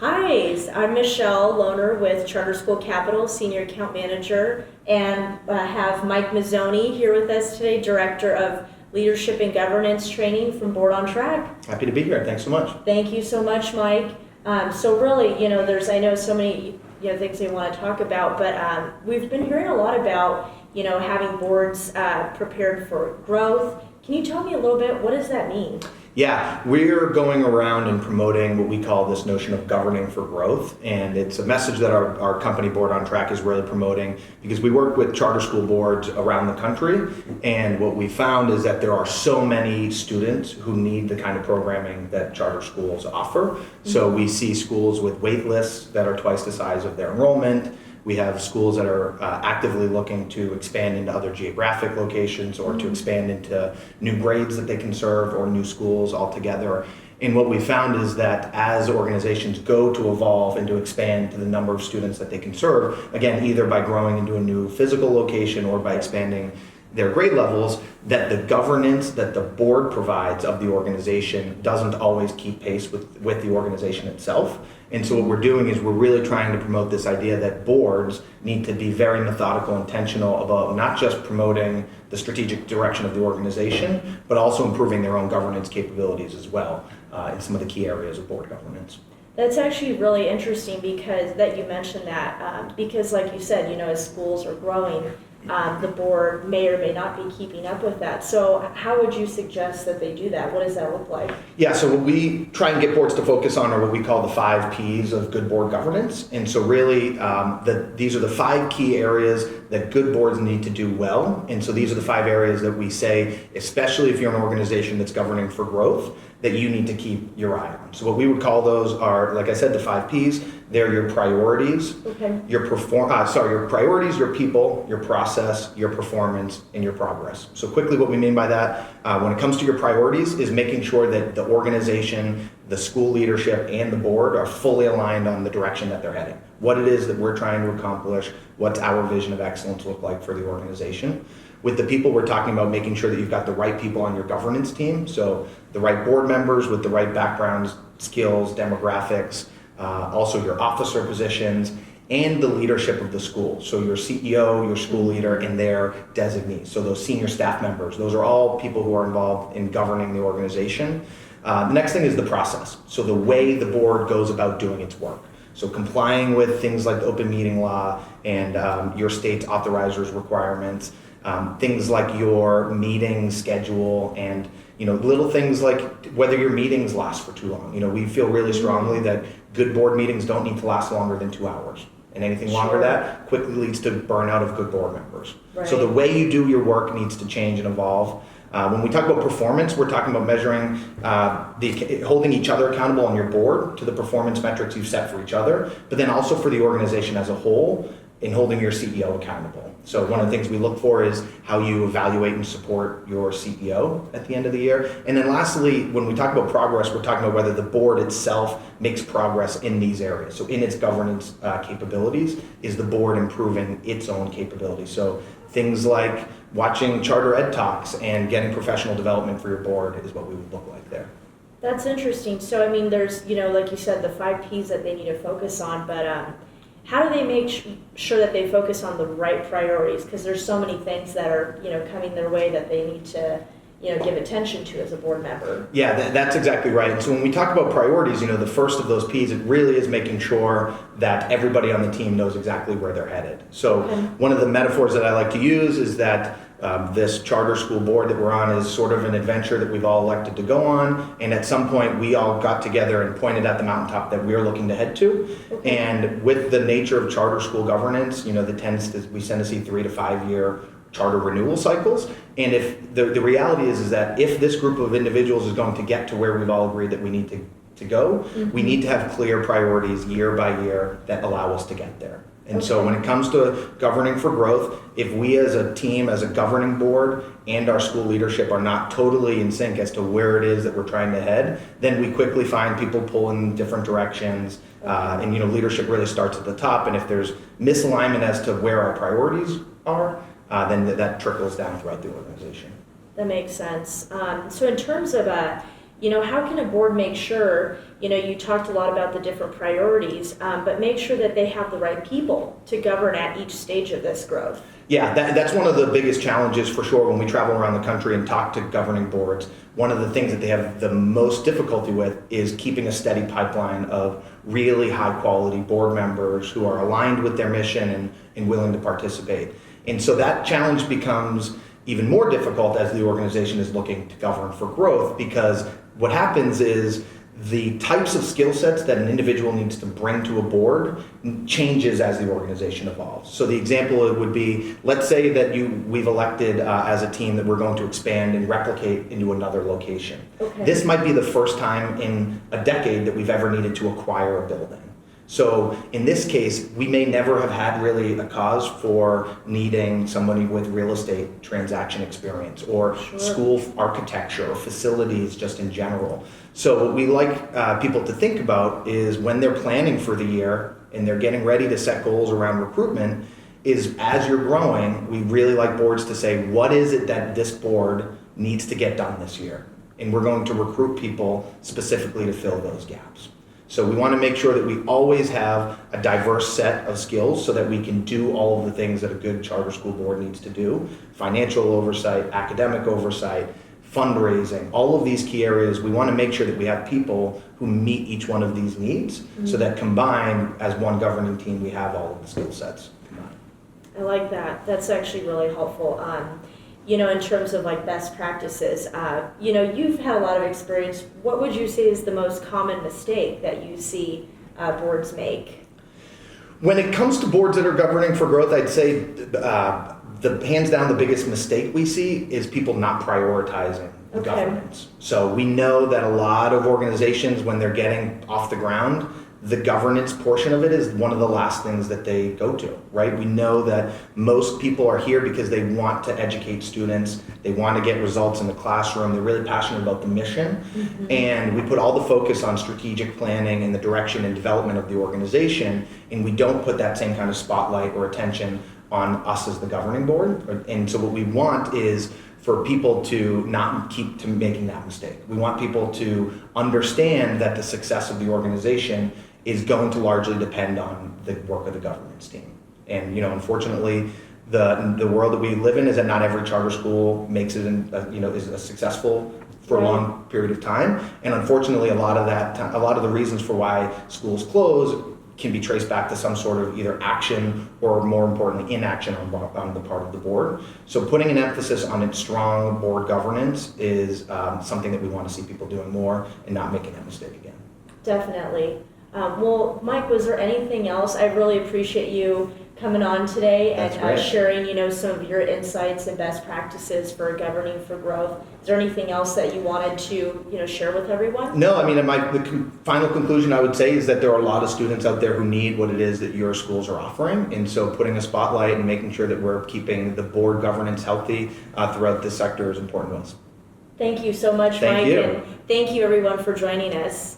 Hi, I'm Michelle Lohner with Charter School Capital, Senior Account Manager, and have Mike Mazzoni here with us today, Director of Leadership and Governance Training from Board on Track. Happy to be here. Thanks so much. Thank you so much, Mike. So really, there's, I know so many things we want to talk about, but we've been hearing a lot about, having boards prepared for growth. Can you tell me a little bit, what does that mean? Yeah, we're going around and promoting what we call this notion of governing for growth, and it's a message that our company Board on Track is really promoting because we work with charter school boards around the country, and what we found is that there are so many students who need the kind of programming that charter schools offer. So we see schools with wait lists that are twice the size of their enrollment. We have schools that are actively looking to expand into other geographic locations or to expand into new grades that they can serve or new schools altogether. And what we found is that as organizations go to evolve and to expand to the number of students that they can serve, again, either by growing into a new physical location or by expanding their grade levels, that the governance that the board provides of the organization doesn't always keep pace with the organization itself. And so what we're doing is we're really trying to promote this idea that boards need to be very methodical, intentional about not just promoting the strategic direction of the organization, but also improving their own governance capabilities as well in some of the key areas of board governance. That's actually really interesting because that you mentioned that because like you said, as schools are growing, the board may or may not be keeping up with that. So how would you suggest that they do that? What does that look like? Yeah, so what we try and get boards to focus on are what we call the 5 Ps of good board governance. And so really, these are the 5 key areas that good boards need to do well. And so these are the 5 areas that we say, especially if you're an organization that's governing for growth, that you need to keep your eye on. So what we would call those are, like I said, the 5 Ps. They're your priorities, your priorities, your people, your process, your performance, and your progress. So quickly, what we mean by that, when it comes to your priorities, is making sure that the organization, the school leadership, and the board are fully aligned on the direction that they're heading. What it is that we're trying to accomplish, what's our vision of excellence look like for the organization. With the people, we're talking about making sure that you've got the right people on your governance team, so the right board members with the right backgrounds, skills, demographics, also your officer positions, and the leadership of the school. So your CEO, your school leader, and their designees. So those senior staff members, those are all people who are involved in governing the organization. The next thing is the process. So the way the board goes about doing its work. So complying with things like the open meeting law and your state's authorizers requirements, things like your meeting schedule and little things like whether your meetings last for too long. We feel really strongly that good board meetings don't need to last longer than 2 hours. And anything longer than that quickly leads to burnout of good board members. Right. So the way you do your work needs to change and evolve. When we talk about performance, we're talking about measuring, holding each other accountable on your board to the performance metrics you've set for each other, but then also for the organization as a whole in holding your CEO accountable. So one of the things we look for is how you evaluate and support your CEO at the end of the year. And then lastly, when we talk about progress, we're talking about whether the board itself makes progress in these areas. So in its governance capabilities, is the board improving its own capabilities? So things like watching charter EDtalks and getting professional development for your board is what we would look like there. That's interesting. So there's, like you said, the 5 Ps that they need to focus on, but how do they make sure that they focus on the right priorities? Because there's so many things that are, coming their way that they need to, give attention to as a board member. Yeah, that's exactly right. So when we talk about priorities, the first of those Ps, it really is making sure that everybody on the team knows exactly where they're headed. So one of the metaphors that I like to use is that this charter school board that we're on is sort of an adventure that we've all elected to go on, and at some point we all got together and pointed at the mountaintop that we're looking to head to. And with the nature of charter school governance, we tend to see 3 to 5 year charter renewal cycles. And if the reality is that if this group of individuals is going to get to where we've all agreed that we need to go, we need to have clear priorities year by year that allow us to get there. And so when it comes to governing for growth, if we as a team, as a governing board, and our school leadership are not totally in sync as to where it is that we're trying to head, then we quickly find people pulling in different directions. And leadership really starts at the top. And if there's misalignment as to where our priorities are, then that trickles down throughout the organization. That makes sense. So in terms of how can a board make sure, you talked a lot about the different priorities, but make sure that they have the right people to govern at each stage of this growth? Yeah, that's one of the biggest challenges for sure when we travel around the country and talk to governing boards. One of the things that they have the most difficulty with is keeping a steady pipeline of really high quality board members who are aligned with their mission and willing to participate. And so that challenge becomes even more difficult as the organization is looking to govern for growth, because what happens is the types of skill sets that an individual needs to bring to a board changes as the organization evolves. So the example would be, let's say that we've elected as a team that we're going to expand and replicate into another location. Okay. This might be the first time in a decade that we've ever needed to acquire a building. So in this case, we may never have had really a cause for needing somebody with real estate transaction experience or school architecture or facilities just in general. So what we like people to think about is when they're planning for the year and they're getting ready to set goals around recruitment, is as you're growing, we really like boards to say, what is it that this board needs to get done this year? And we're going to recruit people specifically to fill those gaps. So we want to make sure that we always have a diverse set of skills so that we can do all of the things that a good charter school board needs to do: financial oversight, academic oversight, fundraising, all of these key areas. We want to make sure that we have people who meet each one of these needs, so that combined as one governing team, we have all of the skill sets combined. I like that. That's actually really helpful. In terms of like best practices, you've had a lot of experience. What would you say is the most common mistake that you see boards make? When it comes to boards that are governing for growth, I'd say the hands down the biggest mistake we see is people not prioritizing the governance. So we know that a lot of organizations, when they're getting off the ground, the governance portion of it is one of the last things that they go to, right? We know that most people are here because they want to educate students. They want to get results in the classroom. They're really passionate about the mission. And we put all the focus on strategic planning and the direction and development of the organization. And we don't put that same kind of spotlight or attention on us as the governing board. And so what we want is for people to not keep to making that mistake. We want people to understand that the success of the organization is going to largely depend on the work of the governance team. And unfortunately, the world that we live in is that not every charter school makes it is successful for a long period of time. And unfortunately, a lot of the reasons for why schools close can be traced back to some sort of either action or, more importantly, inaction on the part of the board. So putting an emphasis on strong board governance is something that we want to see people doing more and not making that mistake again. Definitely. Well, Mike, was there anything else? I really appreciate you coming on today and sharing, some of your insights and best practices for governing for growth. Is there anything else that you wanted to, share with everyone? No, I mean, the final conclusion I would say is that there are a lot of students out there who need what it is that your schools are offering. And so putting a spotlight and making sure that we're keeping the board governance healthy throughout this sector is important to us. Thank you so much, Mike. And thank you, everyone, for joining us.